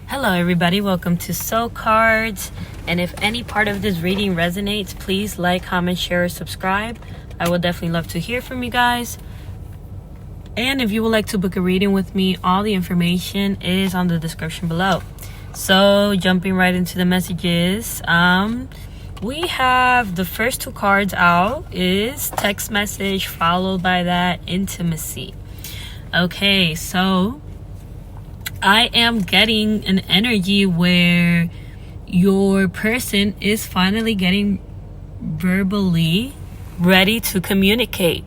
Hello everybody, welcome to Soul Cards. And if any part of this reading resonates, please like, comment, share, or subscribe. I would definitely love to hear from you guys. And if you would like to book a reading with me, all the information is on the description below. So jumping right into the messages, we have the first two cards out is text message, followed by that intimacy. Okay, so I am getting an energy where your person is finally getting verbally ready to communicate.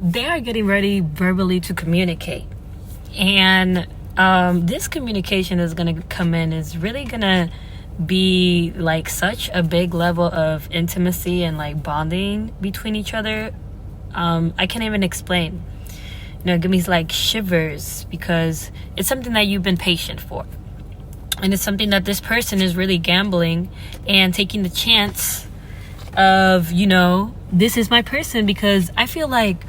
They are getting ready verbally to communicate. And this communication is going to come in is really going to be like such a big level of intimacy and like bonding between each other. I can't even explain. Give me like shivers because it's something that you've been patient for. And it's something that this person is really gambling and taking the chance of, this is my person, because I feel like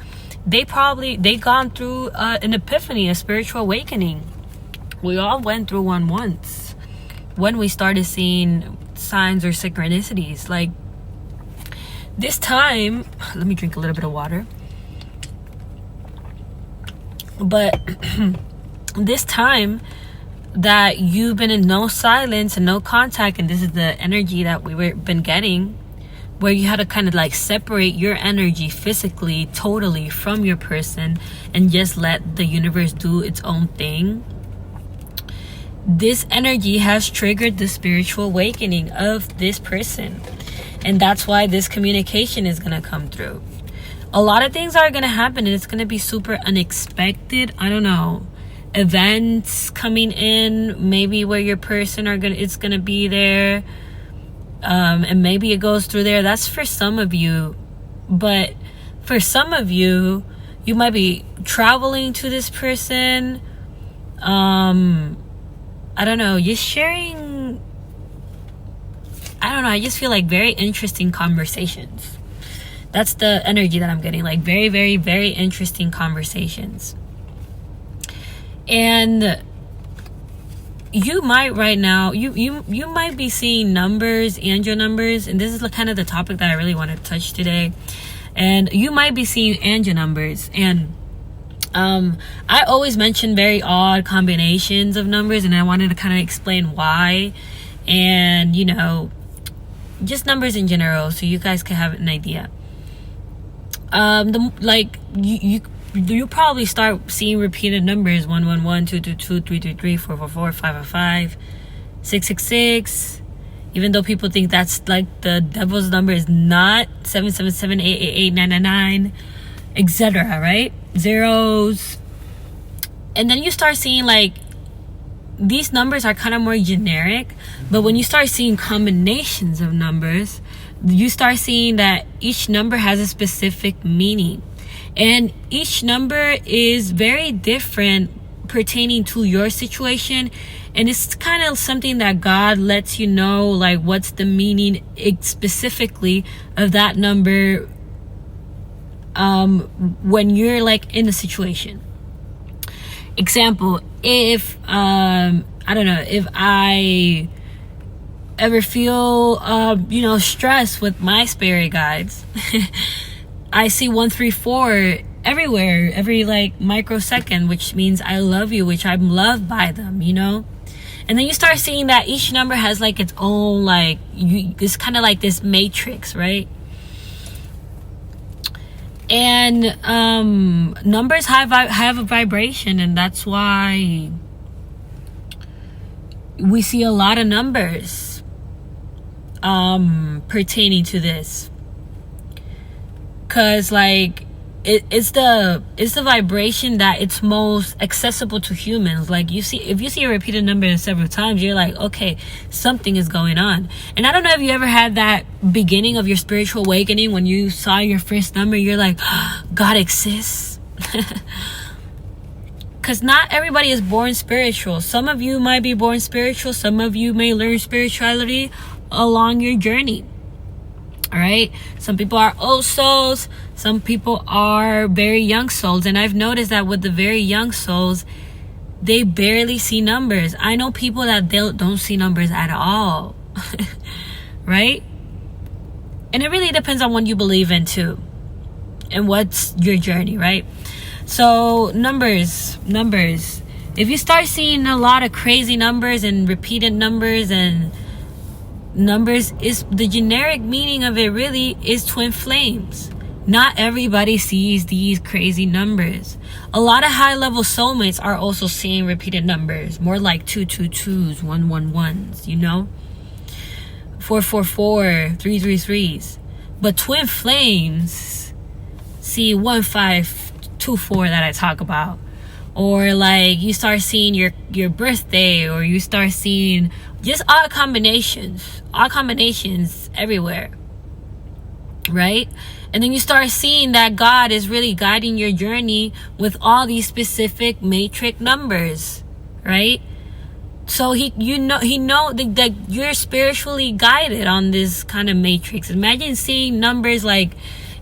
they gone through an epiphany, a spiritual awakening. We all went through one once when we started seeing signs or synchronicities. Like this time, let me drink a little bit of water. But this time that you've been in no silence and no contact, and this is the energy that we've been getting, where you had to kind of like separate your energy physically totally from your person and just let the universe do its own thing. This energy has triggered the spiritual awakening of this person, and that's why this communication is going to come through. A lot of things are going to happen and it's going to be super unexpected. I don't know. Events coming in, maybe where your person it's going to be there. And maybe it goes through there. That's for some of you. But for some of you, you might be traveling to this person. I don't know. Just sharing. I don't know. I just feel like very interesting conversations. That's the energy that I'm getting, like very, very, very interesting conversations. And you might right now, you might be seeing numbers, angel numbers, and this is kind of the topic that I really want to touch today. And you might be seeing angel numbers, and I always mention very odd combinations of numbers, and I wanted to kind of explain why, and just numbers in general, so you guys can have an idea. You probably start seeing repeated numbers: 111, 222, 333, 444, 555, 666. Even though people think that's like the devil's number, is not. 777, 888, 999, etc. Right? Zeros. And then you start seeing like these numbers are kind of more generic, but when you start seeing combinations of numbers, you start seeing that each number has a specific meaning, and each number is very different pertaining to your situation. And it's kind of something that God lets you know, like what's the meaning specifically of that number when you're like in a situation. Example, if I don't know, if I ever feel stress with my spirit guides, I see 134 everywhere, every like microsecond, which means I love you, which I'm loved by them, and then you start seeing that each number has like its own, like it's kind of like this matrix, right? And numbers have a vibration, and that's why we see a lot of numbers pertaining to this, because like it's the vibration that it's most accessible to humans. Like if you see a repeated number several times, you're like, okay, something is going on. And I don't know if you ever had that beginning of your spiritual awakening when you saw your first number, you're like, oh, God exists. Because not everybody is born spiritual. Some of you might be born spiritual. Some of you may learn spirituality along your journey. All right. Some people are old souls. Some people are very young souls. And I've noticed that with the very young souls, they barely see numbers. I know people that don't see numbers at all. Right? And it really depends on what you believe in too, and what's your journey, right? So numbers. If you start seeing a lot of crazy numbers and repeated numbers, and numbers is the generic meaning of it really is twin flames. Not everybody sees these crazy numbers. A lot of high level soulmates are also seeing repeated numbers, more like 222s, 111s, you know, 444, 333s. But twin flames see 1524 that I talk about. Or like you start seeing your birthday, or you start seeing just odd combinations everywhere, right? And then you start seeing that God is really guiding your journey with all these specific matrix numbers, right? So he know that you're spiritually guided on this kind of matrix. Imagine seeing numbers like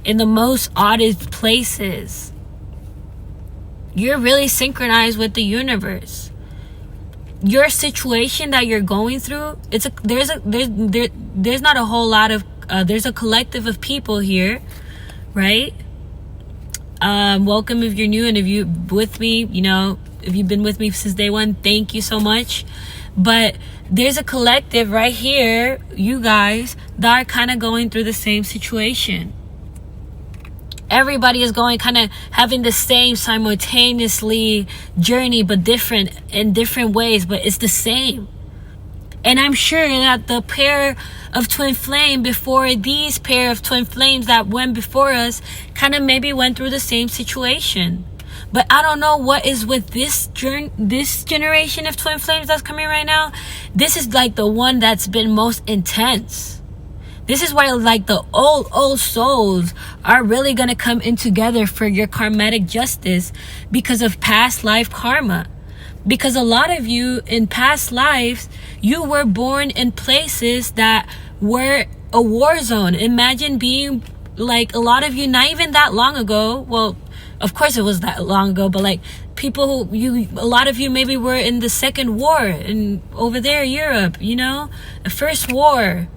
in the most oddest places. You're really synchronized with the universe. Your situation that you're going through, there's not a whole lot of there's a collective of people here, right? Welcome if you're new, and if you with me, you know, if you've been with me since day one, thank you so much. But there's a collective right here, you guys, that are kind of going through the same situation. Everybody is going kind of having the same simultaneously journey, but different in different ways, but it's the same. And I'm sure that the pair of twin flame before these pair of twin flames that went before us kind of maybe went through the same situation. But I don't know what is with this generation of twin flames that's coming right now. This is like the one that's been most intense. This is why like the old souls are really going to come in together for your karmatic justice because of past life karma. Because a lot of you in past lives, you were born in places that were a war zone. Imagine being like a lot of you, not even that long ago. Well, of course it was that long ago, but like people who a lot of you maybe were in the second war and over there, Europe, you know, the first war.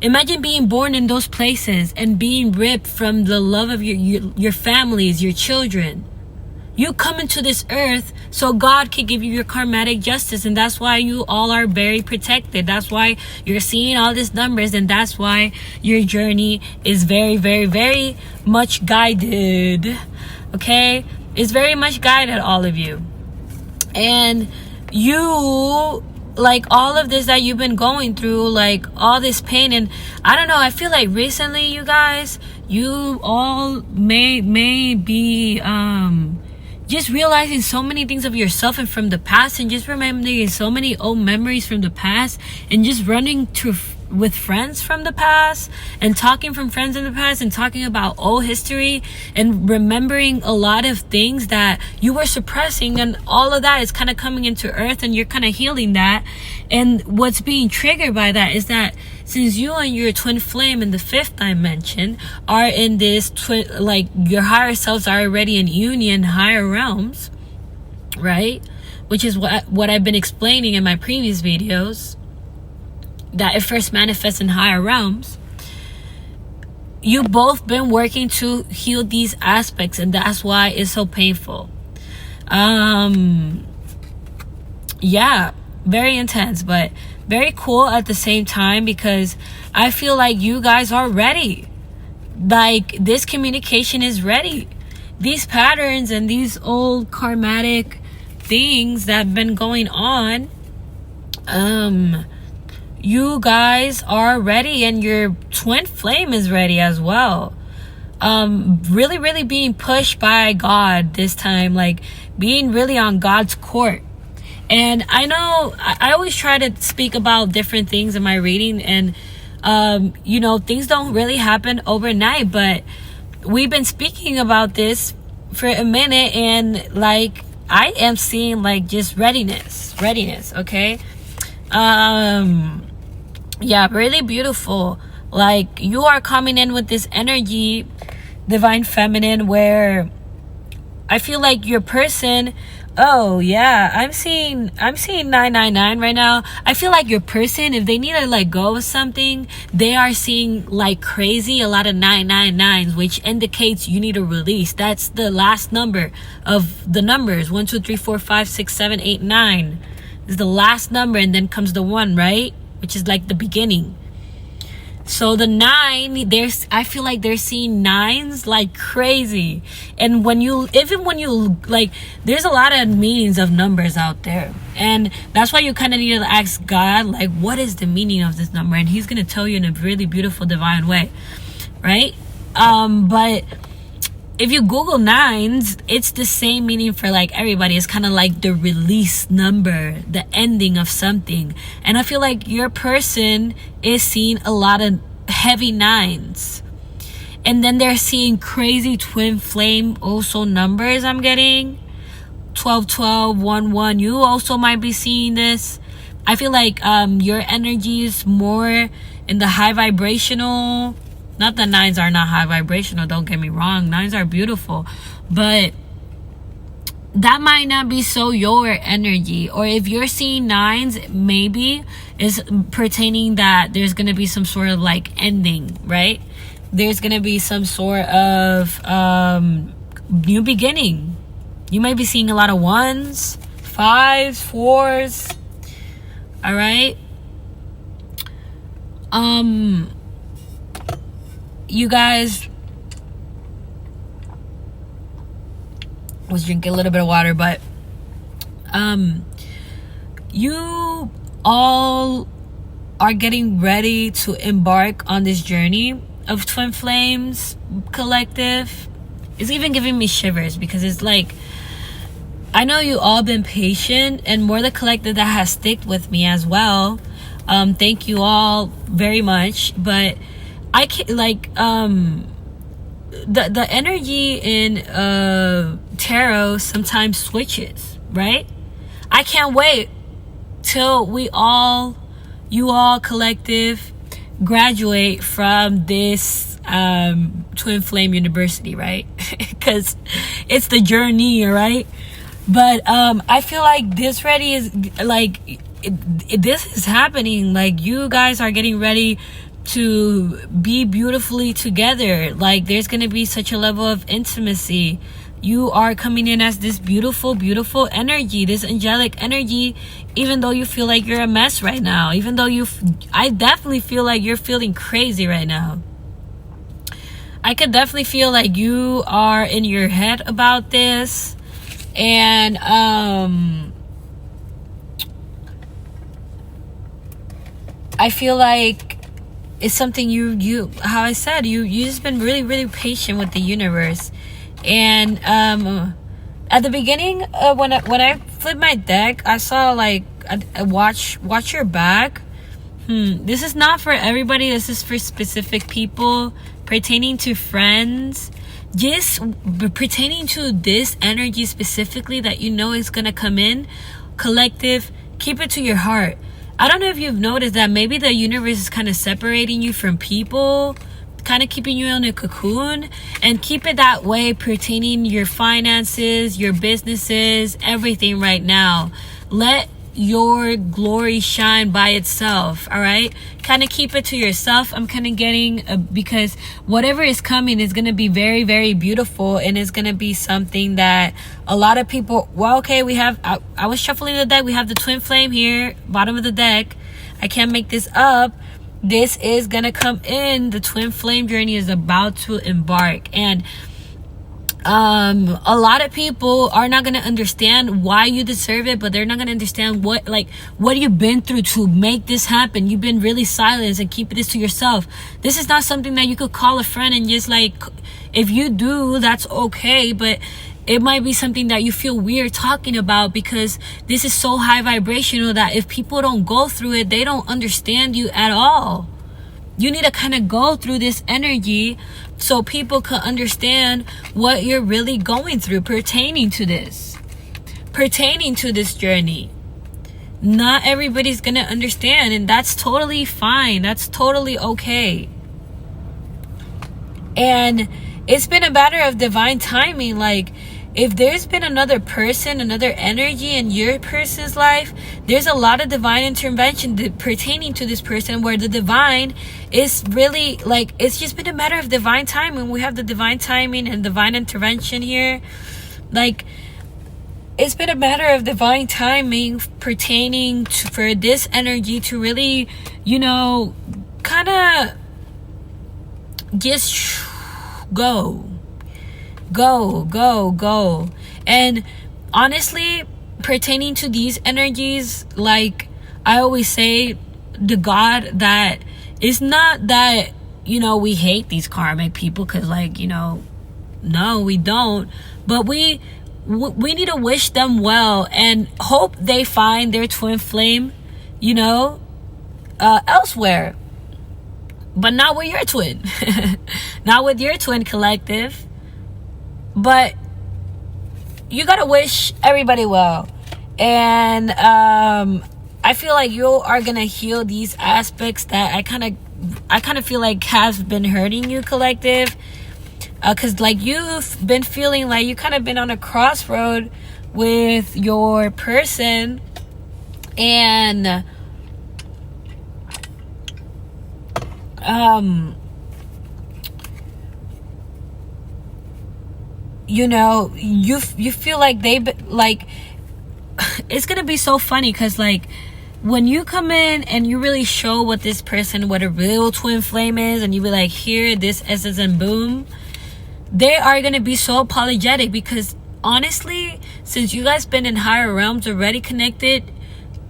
Imagine being born in those places and being ripped from the love of your families, your children. You come into this earth so God can give you your karmatic justice, and that's why you all are very protected. That's why you're seeing all these numbers, and that's why your journey is very, very, very much guided. Okay? It's very much guided, all of you. And you, like all of this that you've been going through, like all this pain, and I don't know, I feel like recently, you guys, you all may be just realizing so many things of yourself and from the past, and just remembering so many old memories from the past, and just running with friends from the past, and talking from friends in the past, and talking about old history, and remembering a lot of things that you were suppressing, and all of that is kind of coming into earth, and you're kind of healing that. And what's being triggered by that is that since you and your twin flame in the fifth dimension are in this like your higher selves are already in union, higher realms, right? Which is what I've been explaining in my previous videos, that it first manifests in higher realms. You both been working to heal these aspects, and that's why it's so painful. Yeah, very intense, but very cool at the same time, because I feel like you guys are ready. Like this communication is ready. These patterns and these old karmatic things that have been going on, you guys are ready, and your twin flame is ready as well. Really, really being pushed by God this time, like being really on God's court. And I know I always try to speak about different things in my reading, and you know, things don't really happen overnight, but we've been speaking about this for a minute, and like I am seeing like just readiness, okay? Yeah, really beautiful. Like you are coming in with this energy, divine feminine, where I feel like your person Oh yeah, I'm seeing 999 right now. I feel like your person, if they need to let go of something, they are seeing like crazy a lot of 999s, which indicates you need to release. That's the last number of the numbers. 1, 2, 3, 4, 5, 6, 7, 8, 9 is the last number, and then comes the 1, right? Which is like the beginning. So the 9, I feel like they're seeing 9s like crazy. And when you like, there's a lot of meanings of numbers out there. And that's why you kind of need to ask God, like, what is the meaning of this number? And he's going to tell you in a really beautiful, divine way, right? But if you Google 9s, it's the same meaning for like everybody. It's kind of like the release number, the ending of something. And I feel like your person is seeing a lot of heavy 9s. And then they're seeing crazy twin flame also numbers I'm getting. 12, 12, 1, 1. You also might be seeing this. I feel like your energy is more in the high vibrational. Not that 9s are not high vibrational, don't get me wrong. 9s are beautiful. But that might not be so your energy. Or if you're seeing 9s, maybe is pertaining that there's going to be some sort of like ending, right? There's going to be some sort of new beginning. You might be seeing a lot of 1s, 5s, 4s. All right? You guys, was drinking a little bit of water, but you all are getting ready to embark on this journey of twin flames collective. It's even giving me shivers because it's like, I know you all been patient, and more the collective that has sticked with me as well. Thank you all very much. But I can't, like, the energy in tarot sometimes switches, right? I can't wait till you all collective graduate from this twin flame university, right? Because it's the journey, right? But I feel like this ready is like this is happening. Like, you guys are getting ready to be beautifully together. Like, there's gonna be such a level of intimacy. You are coming in as this beautiful, beautiful energy, this angelic energy, even though you feel like you're a mess right now, even though I definitely feel like you're feeling crazy right now. I could definitely feel like you are in your head about this. And I feel like it's something you how I said, you just been really, really patient with the universe. And at the beginning, when I flipped my deck, I saw like watch your back. This is not for everybody. This is for specific people, pertaining to friends, just pertaining to this energy specifically that you know is gonna come in. Collective, keep it to your heart. I don't know if you've noticed that maybe the universe is kind of separating you from people, kind of keeping you in a cocoon, and keep it that way pertaining your finances, your businesses, everything right now. Let your glory shine by itself, all right? Kind of keep it to yourself. I'm kind of getting because whatever is coming is going to be very, very beautiful, and it's going to be something that a lot of people, well, okay, we have, I was shuffling the deck. We have the twin flame here, bottom of the deck. I can't make this up. This is going to come in. The twin flame journey is about to embark, and a lot of people are not going to understand why you deserve it, but they're not going to understand what you've been through to make this happen. You've been really silent and keep this to yourself. This is not something that you could call a friend and just like, if you do, that's okay, but it might be something that you feel weird talking about because this is so high vibrational that if people don't go through it, they don't understand you at all. You need to kind of go through this energy so people can understand what you're really going through pertaining to this journey. Not everybody's gonna understand, and that's totally fine. That's totally okay. And it's been a matter of divine timing. Like, if there's been another person, another energy in your person's life, there's a lot of divine intervention pertaining to this person, where the divine is really like, it's just been a matter of divine timing. We have the divine timing and divine intervention here. Like, it's been a matter of divine timing pertaining to, for this energy to really, you know, kind of just go. And honestly, pertaining to these energies, like I always say, the God that is not that, you know, we hate these karmic people, because, like, you know, no, we don't, but we need to wish them well and hope they find their twin flame, you know, elsewhere, but not with your twin. Not with your twin collective. But you gotta wish everybody well. And I feel like you are gonna heal these aspects that I kind of feel like has been hurting you, collective. Because like you've been feeling like you kind of been on a crossroad with your person, and you know, you feel like it's gonna be so funny, because like when you come in and you really show what this person, what a real twin flame is, and you be like, here, this essence, and boom, they are going to be so apologetic, because honestly, since you guys been in higher realms already connected,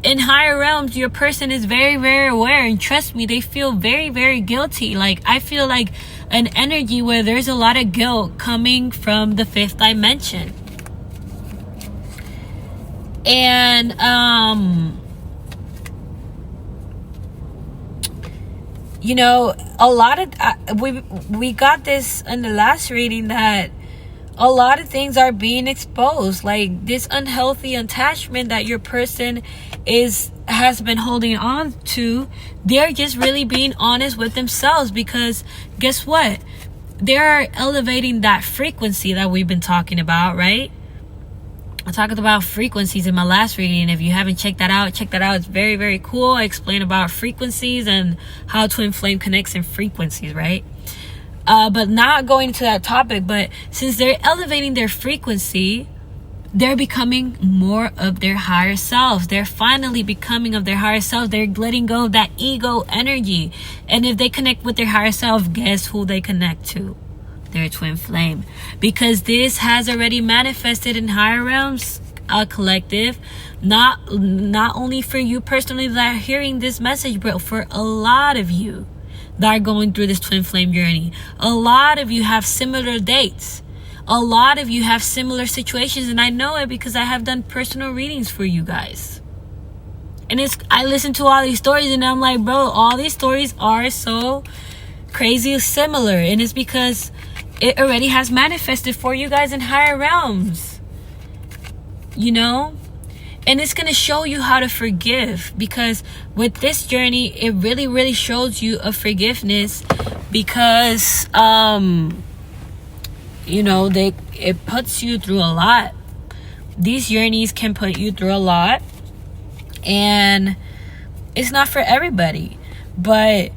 in higher realms, your person is very, very aware, and trust me, they feel very, very guilty. Like, I feel like an energy where there's a lot of guilt coming from the fifth dimension. And you know, a lot of we got this in the last reading, that a lot of things are being exposed, like this unhealthy attachment that your person has been holding on to. They're just really being honest with themselves, because guess what, they're elevating that frequency that we've been talking about, right? I talked about frequencies in my last reading. If you haven't checked that out, check that out. It's very, very cool. I explain about frequencies and how twin flame connects in frequencies, right? But not going into that topic, but since they're elevating their frequency, they're becoming more of their higher selves. They're finally becoming of their higher selves. They're letting go of that ego energy. And if they connect with their higher self, guess who they connect to? Their twin flame. Because this has already manifested in higher realms, collective. Not only for you personally that are hearing this message, but for a lot of you that are going through this twin flame journey. A lot of you have similar dates. A lot of you have similar situations, and I know it because I have done personal readings for you guys. And I listen to all these stories, and I'm like, bro, all these stories are so crazy similar, and it's because it already has manifested for you guys in higher realms, you know? And it's going to show you how to forgive, because with this journey, it really, really shows you a forgiveness, because, you know, it puts you through a lot. These journeys can put you through a lot, and it's not for everybody. But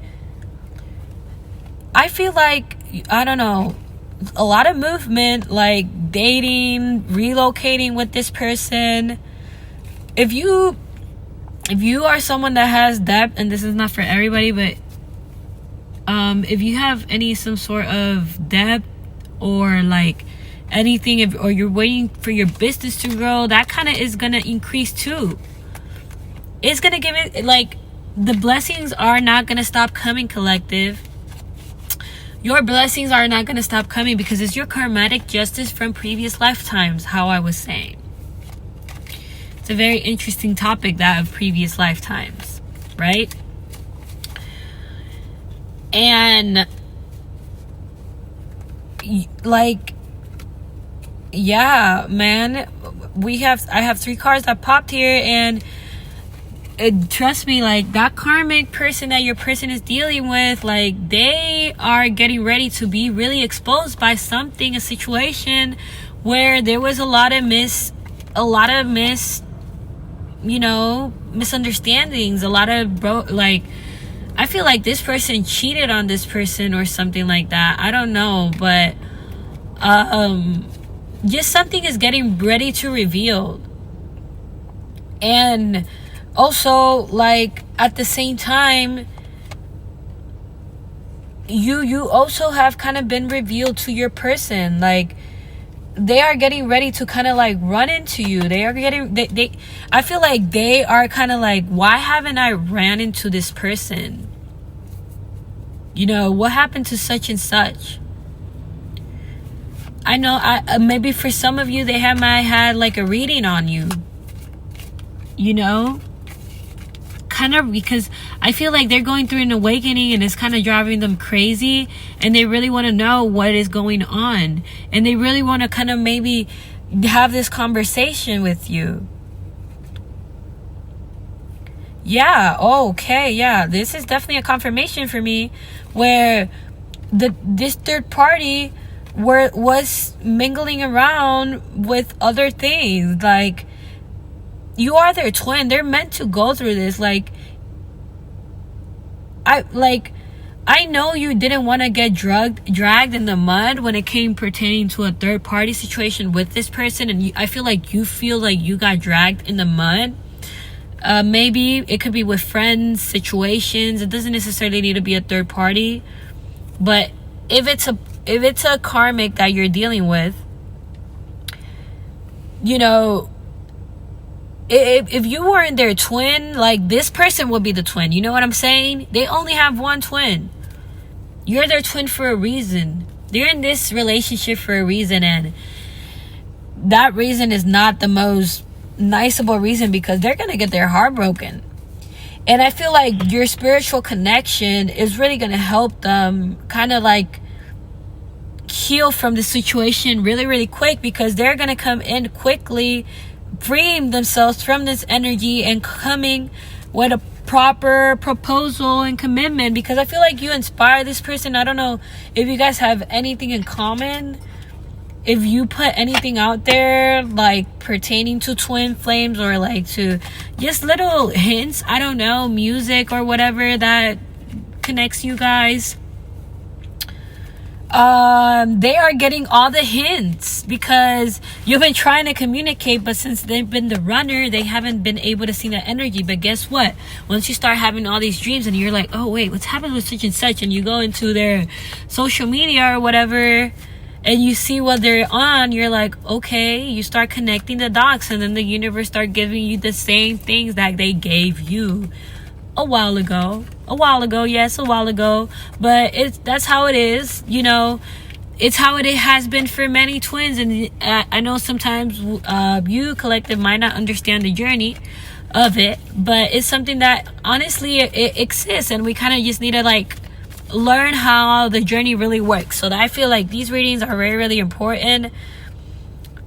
I feel like, I don't know, a lot of movement, like dating, relocating with this person. If you are someone that has debt, and this is not for everybody, but if you have some sort of debt, or like anything, or you're waiting for your business to grow, that kind of is gonna increase too. It's gonna give it, like, the blessings are not gonna stop coming, collective. Your blessings are not gonna stop coming, because it's your karmatic justice from previous lifetimes, how I was saying. It's a very interesting topic, that of previous lifetimes, right? And like, yeah, man, I have 3 cards that popped here, and trust me, like, that karmic person that your person is dealing with, like, they are getting ready to be really exposed by something, a situation where there was a lot of misunderstandings, a lot of I feel like this person cheated on this person or something like that. I don't know, but just something is getting ready to reveal. And also, like, at the same time, you also have kind of been revealed to your person. Like, they are getting ready to kind of like run into you. I feel like they are kind of like, why haven't I ran into this person? What happened to such and such? I know maybe for some of you, they might had like a reading on you. Kind of, because I feel like they're going through an awakening and it's kind of driving them crazy, and they really want to know what is going on, and they really want to kind of maybe have this conversation with you. Yeah, okay, yeah, this is definitely a confirmation for me, where this third party was mingling around with other things. Like, you are their twin. They're meant to go through this. I know you didn't want to get dragged in the mud when it came pertaining to a third party situation with this person, and I feel like you got dragged in the mud. Maybe it could be with friends, situations. It doesn't necessarily need to be a third party, but if it's a karmic that you're dealing with, if you weren't their twin, like, this person would be the twin. You know what I'm saying? They only have one twin. You're their twin for a reason. They're in this relationship for a reason, and that reason is not the most niceable reason, because they're gonna get their heart broken. And I feel like your spiritual connection is really gonna help them kind of like heal from the situation really, really quick, because they're gonna come in quickly, freeing themselves from this energy and coming with a proper proposal and commitment, because I feel like you inspire this person. I don't know if you guys have anything in common, if you put anything out there like pertaining to twin flames, or like to just little hints, I don't know, music or whatever that connects you guys. They are getting all the hints, because you've been trying to communicate, but since they've been the runner, they haven't been able to see the energy. But guess what? Once you start having all these dreams and you're like, oh wait, what's happening with such and such, and you go into their social media or whatever and you see what they're on, you're like, okay, you start connecting the dots, and then the universe start giving you the same things that they gave you a while ago, but that's how it is. It's how it has been for many twins. And I know sometimes you collective might not understand the journey of it, but it's something that honestly it exists, and we kind of just need to like learn how the journey really works. So that I feel like these readings are really, really important.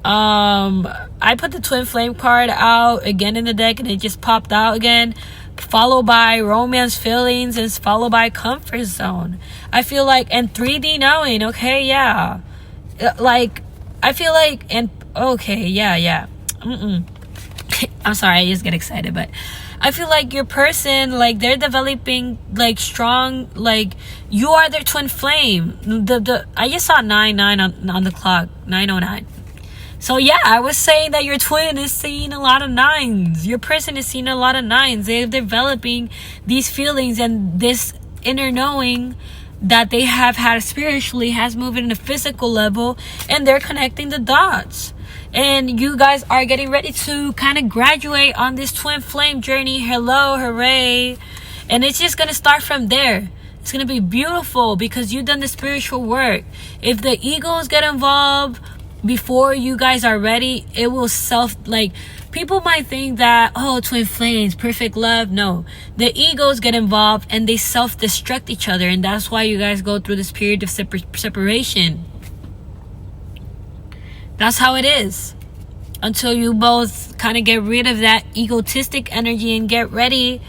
I put the twin flame card out again in the deck, and it just popped out again, followed by romance feelings, and followed by comfort zone. I feel like, and 3D knowing. Okay, yeah, like I feel like, and okay, yeah. I'm sorry, I just get excited, but I feel like your person, like, they're developing like strong, like, you are their twin flame. I just saw 99 on the clock, 9:09. So yeah, I was saying that your twin is seeing a lot of nines. Your person is seeing a lot of nines. They're developing these feelings, and this inner knowing that they have had spiritually has moved in a physical level, and they're connecting the dots. And you guys are getting ready to kind of graduate on this twin flame journey. Hello, hooray. And it's just going to start from there. It's going to be beautiful, because you've done the spiritual work. If the egos get involved before you guys are ready, it will people might think that, oh, twin flames, perfect love. No, the egos get involved and they self-destruct each other, and that's why you guys go through this period of separation. That's how it is, until you both kind of get rid of that egotistic energy and get ready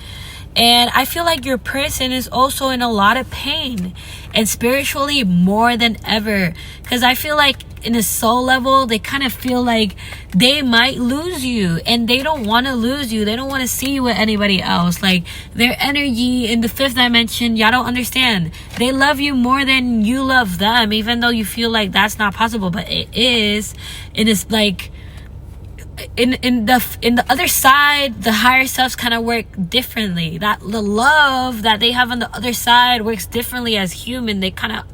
And I feel like your person is also in a lot of pain, and spiritually more than ever, because I feel like in a soul level they kind of feel like they might lose you, and they don't want to lose you. They don't want to see you with anybody else. Like, their energy in the 5th dimension, y'all don't understand. They love you more than you love them, even though you feel like that's not possible, but it is. It is like in the other side, the higher selves kind of work differently. That the love that they have on the other side works differently as human. They kind of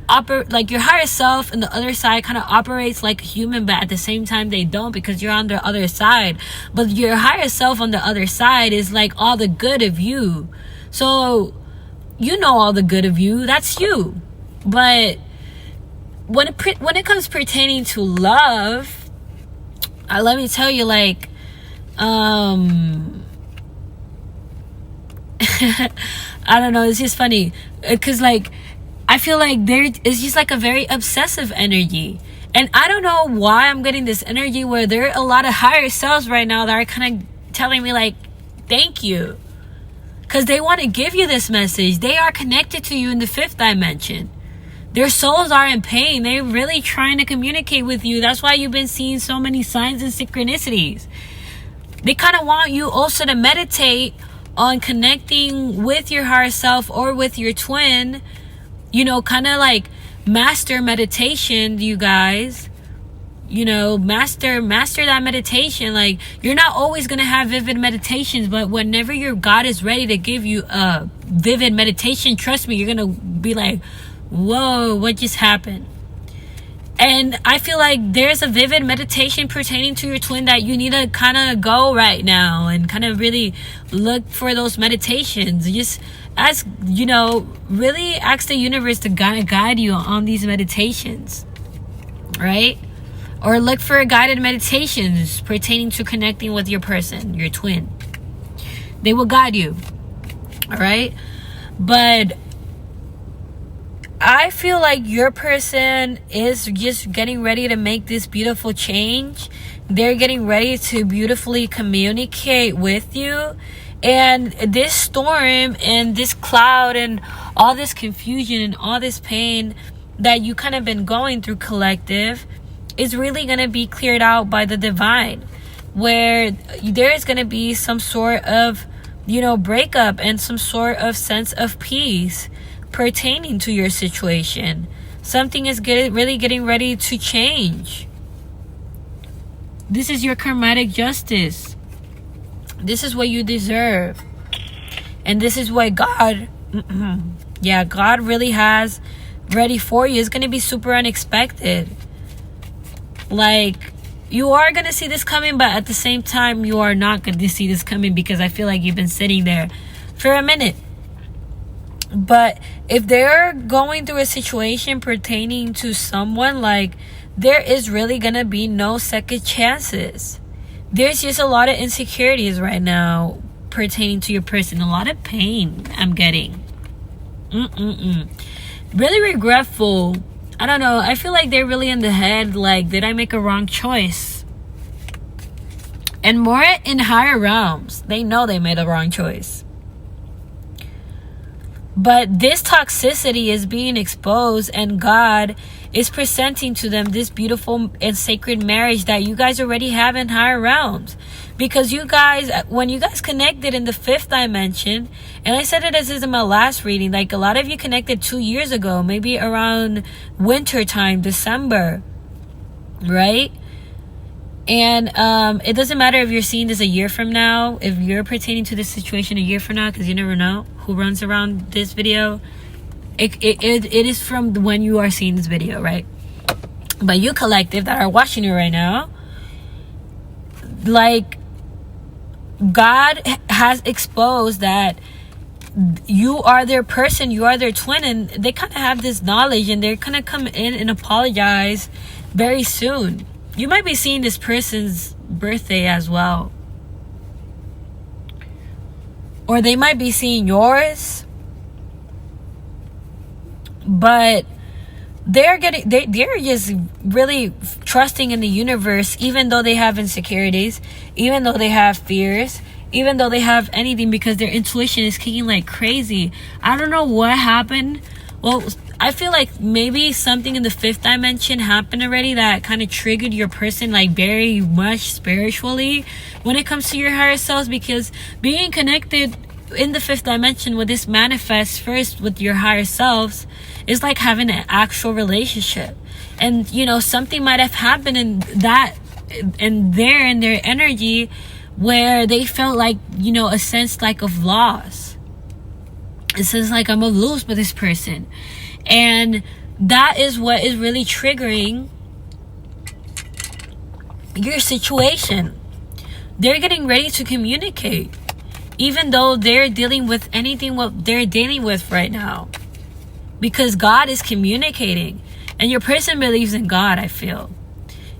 operate like your higher self, and the other side kind of operates like a human, but at the same time they don't, because you're on the other side. But your higher self on the other side is like all the good of you, so you know all the good of you, that's you. But when it comes pertaining to love, let me tell you, like, I don't know, it's just funny, because like I feel like there is just like a very obsessive energy, and I don't know why I'm getting this energy where there are a lot of higher selves right now that are kind of telling me like, thank you, because they want to give you this message. They are connected to you in the 5th dimension. Their souls are in pain. They're really trying to communicate with you. That's why you've been seeing so many signs and synchronicities. They kind of want you also to meditate on connecting with your higher self or with your twin. You know, kind of like master meditation, you guys. You know, master that meditation. Like, you're not always going to have vivid meditations, but whenever your God is ready to give you a vivid meditation, trust me, you're going to be like, whoa, what just happened? And I feel like there's a vivid meditation pertaining to your twin that you need to kind of go right now and kind of really look for those meditations. Just ask, you know, really ask the universe to guide you on these meditations, right? Or look for guided meditations pertaining to connecting with your person, your twin. They will guide you, all right? But I feel like your person is just getting ready to make this beautiful change. They're getting ready to beautifully communicate with you. And this storm and this cloud and all this confusion and all this pain that you kind of been going through, collective, is really going to be cleared out by the divine, where there is going to be some sort of, you know, breakup and some sort of sense of peace pertaining to your situation. Something is really getting ready to change. This is your karmatic justice. This is what you deserve. And this is what God, God really has ready for you. It's going to be super unexpected. Like, you are going to see this coming, but at the same time, you are not going to see this coming, because I feel like you've been sitting there for a minute. But if they're going through a situation pertaining to someone, like, there is really going to be no second chances. There's just a lot of insecurities right now pertaining to your person. A lot of pain I'm getting. Really regretful. I don't know. I feel like they're really in the head. Like, did I make a wrong choice? And more in higher realms, they know they made a wrong choice. But this toxicity is being exposed, and God is presenting to them this beautiful and sacred marriage that you guys already have in higher realms. Because you guys, when you guys connected in the 5th dimension, and I said it as is in my last reading, like, a lot of you connected 2 years ago, maybe around winter time, December, right? And it doesn't matter if you're seeing this a year from now, if you're pertaining to this situation a year from now, because you never know who runs around this video. It is from when you are seeing this video, right? But you collective that are watching it right now, like, God has exposed that you are their person, you are their twin, and they kind of have this knowledge, and they're gonna come in and apologize very soon. You might be seeing this person's birthday as well, or they might be seeing yours. But they're just really trusting in the universe, even though they have insecurities, even though they have fears, even though they have anything, because their intuition is kicking like crazy. I don't know what happened. Well, I feel like maybe something in the 5th dimension happened already that kind of triggered your person like very much spiritually when it comes to your higher selves, because being connected in the 5th dimension with this manifest first with your higher selves is like having an actual relationship. And you know, something might have happened in that and there in their energy where they felt like, you know, a sense like of loss. It says like, I'm gonna lose with this person. And that is what is really triggering your situation. They're getting ready to communicate, even though they're dealing with anything what they're dealing with right now, because God is communicating, and your person believes in God. I feel,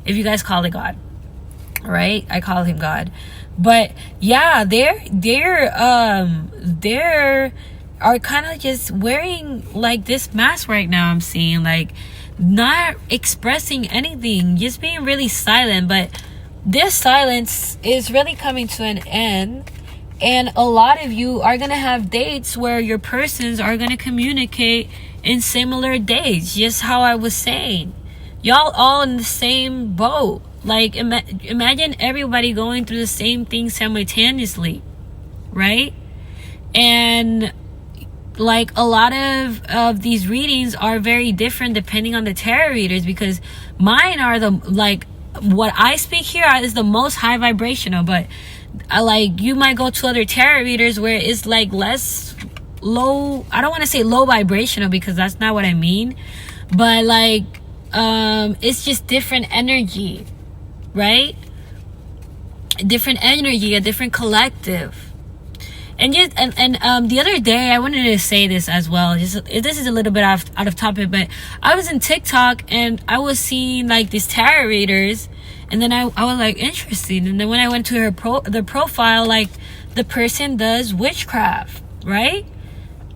if you guys call it God, right? I call him God. But yeah, they're are kind of just wearing like this mask right now. I'm seeing like not expressing anything, just being really silent. But this silence is really coming to an end, and a lot of you are gonna have dates where your persons are gonna communicate in similar days, just how I was saying. Y'all all in the same boat. Like imagine everybody going through the same thing simultaneously, right? And like a lot of these readings are very different depending on the tarot readers, because mine are the, like, what I speak here is the most high vibrational. But like you might go to other tarot readers where it's like less low. I don't want to say low vibrational, because that's not what I mean, but like it's just different energy, right? Different energy, a different collective. And just and the other day I wanted to say this as well. Just, this is a little bit out of topic, but I was in TikTok and I was seeing like these tarot readers, and then I was like interested. And then when I went to the profile, like the person does witchcraft, right?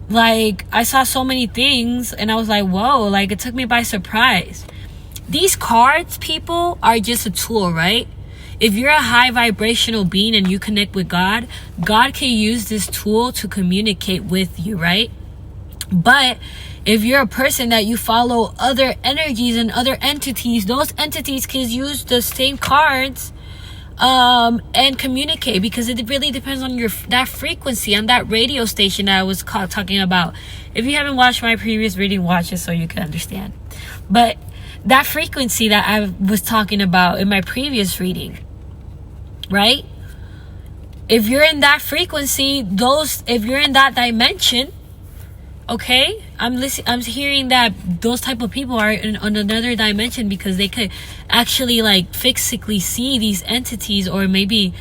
Like I saw so many things, and I was like, whoa! Like it took me by surprise. These cards, people, are just a tool, right? If you're a high vibrational being and you connect with God, God can use this tool to communicate with you, right? But if you're a person that you follow other energies and other entities, those entities can use the same cards and communicate, because it really depends on that frequency, on that radio station that I was talking about. If you haven't watched my previous reading, watch it so you can understand. But that frequency that I was talking about in my previous reading, right? If you're in that frequency, if you're in that dimension, okay, I'm hearing that those type of people are on another dimension, because they could actually like physically see these entities. Or maybe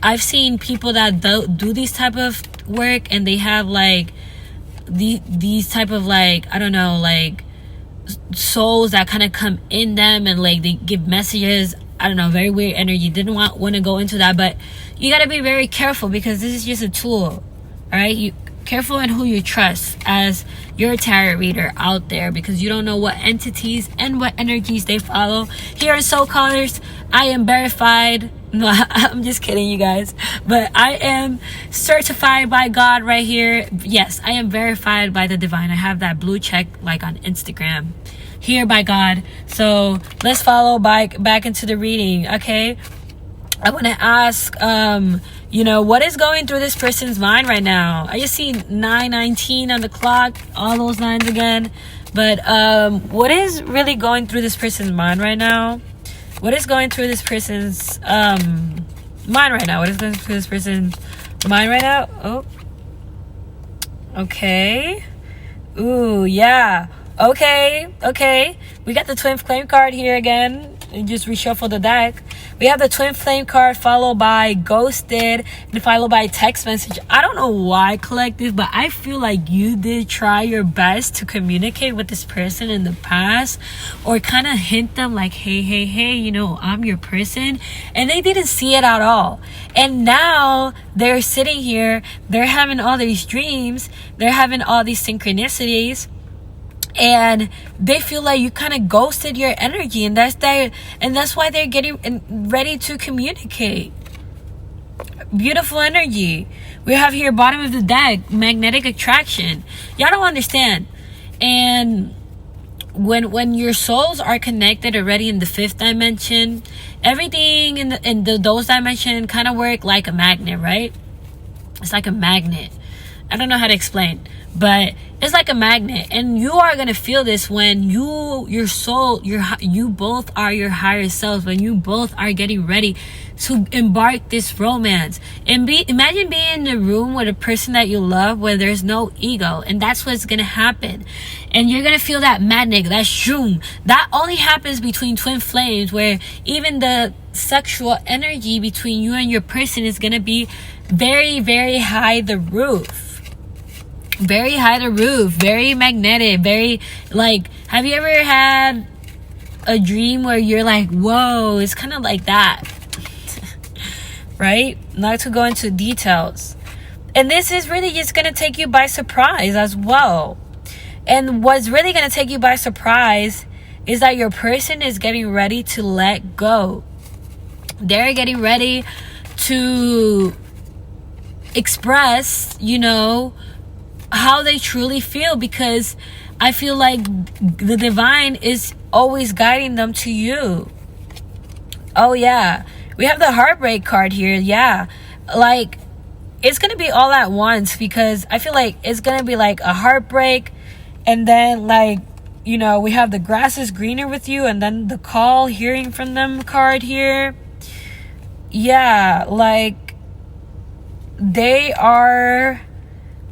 I've seen people that do these type of work, and they have like these type of, like, I don't know, like souls that kind of come in them, and like they give messages. I don't know, very weird energy. Didn't want to go into that, but you got to be very careful, because this is just a tool. All right, you careful in who you trust as your tarot reader out there, because you don't know what entities and what energies they follow. Here in Soulcards, I am verified. No, I'm just kidding, you guys. But I am certified by God right here. Yes, I am verified by the divine. I have that blue check like on Instagram. Here by God. So let's follow back into the reading, okay? I want to ask, you know, what is going through this person's mind right now? I just see 9:19 on the clock, all those lines again. But what is really going through this person's mind right now? What is going through this person's mind right now? What is going through this person's mind right now? Oh, okay. Ooh, yeah. Okay. We got the twin flame card here again. And just reshuffle the deck. We have the twin flame card followed by ghosted and followed by text message. I don't know why I collect this, but I feel like you did try your best to communicate with this person in the past, or kind of hint them like, hey, you know, I'm your person, and they didn't see it at all. And now they're sitting here, they're having all these dreams, they're having all these synchronicities, and they feel like you kind of ghosted your energy, and that's why they're getting ready to communicate. Beautiful energy. We have here bottom of the deck, magnetic attraction. Y'all don't understand. And when your souls are connected already in the 5th dimension, everything in those dimensions kind of work like a magnet, right? It's like a magnet. I don't know how to explain, but it's like a magnet, and you are gonna feel this when your soul, you both are your higher selves, when you both are getting ready to embark this romance. And imagine being in a room with a person that you love where there's no ego, and that's what's gonna happen. And you're gonna feel that magnet, that shroom. That only happens between twin flames, where even the sexual energy between you and your person is gonna be very, very high the roof. Very high the roof, very magnetic, very like, have you ever had a dream where you're like, whoa, it's kind of like that, right? Not to go into details. And this is really just going to take you by surprise as well. And what's really going to take you by surprise is that your person is getting ready to let go. They're getting ready to express, how they truly feel, because I feel like the divine is always guiding them to you. Oh yeah, we have the heartbreak card here. Yeah, like it's gonna be all at once, because I feel like it's gonna be like a heartbreak, and then like we have the grass is greener with you, and then the call, hearing from them card here. Yeah, like they are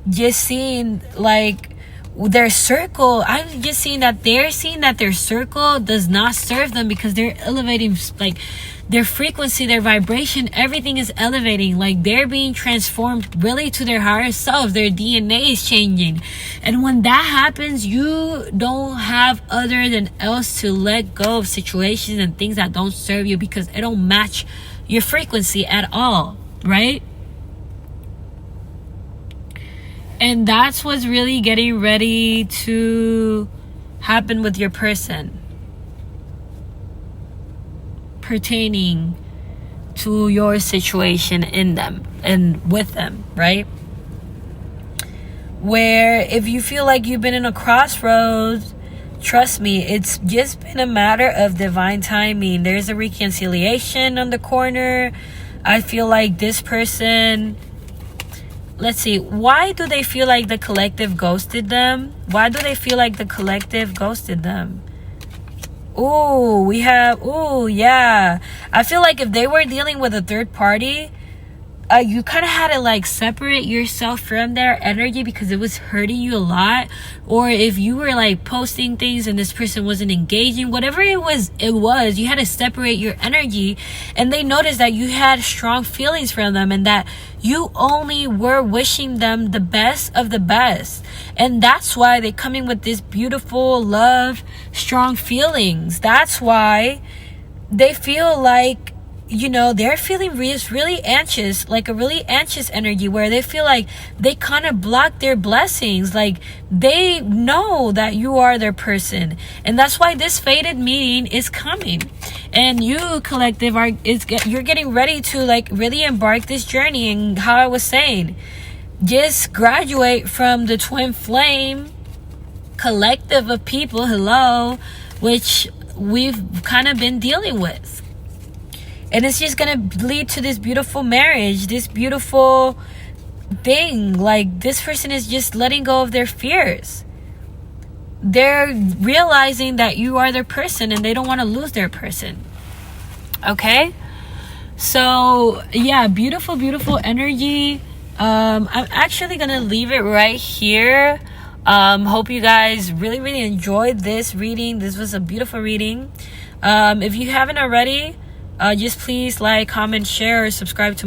just seeing like their circle. I'm just seeing that they're seeing that their circle does not serve them, because they're elevating, like their frequency, their vibration, everything is elevating. Like they're being transformed really to their higher self. Their DNA is changing. And when that happens, you don't have other than else to let go of situations and things that don't serve you, because it don't match your frequency at all, right? And that's what's really getting ready to happen with your person, pertaining to your situation in them and with them, right? Where if you feel like you've been in a crossroads, trust me, it's just been a matter of divine timing. There's a reconciliation on the corner. I feel like this person, let's see, why do they feel like the collective ghosted them? Why do they feel like the collective ghosted them? Oh, we have, oh yeah, I feel like if they were dealing with a third party, you kind of had to like separate yourself from their energy, because it was hurting you a lot. Or if you were like posting things and this person wasn't engaging, whatever it was, you had to separate your energy. And they noticed that you had strong feelings for them, and that you only were wishing them the best of the best. And that's why they're coming with this beautiful love, strong feelings. That's why they feel like, they're feeling really anxious, like a really anxious energy, where they feel like they kind of block their blessings. Like they know that you are their person, and that's why this fated meeting is coming. And you collective you're getting ready to like really embark this journey. And how I was saying, just graduate from the twin flame collective of people, which we've kind of been dealing with. And it's just going to lead to this beautiful marriage, this beautiful thing. Like this person is just letting go of their fears. They're realizing that you are their person, and they don't want to lose their person. Okay? So, yeah, beautiful, beautiful energy. I'm actually going to leave it right here. Hope you guys really, really enjoyed this reading. This was a beautiful reading. If you haven't already, just please like, comment, share, or subscribe to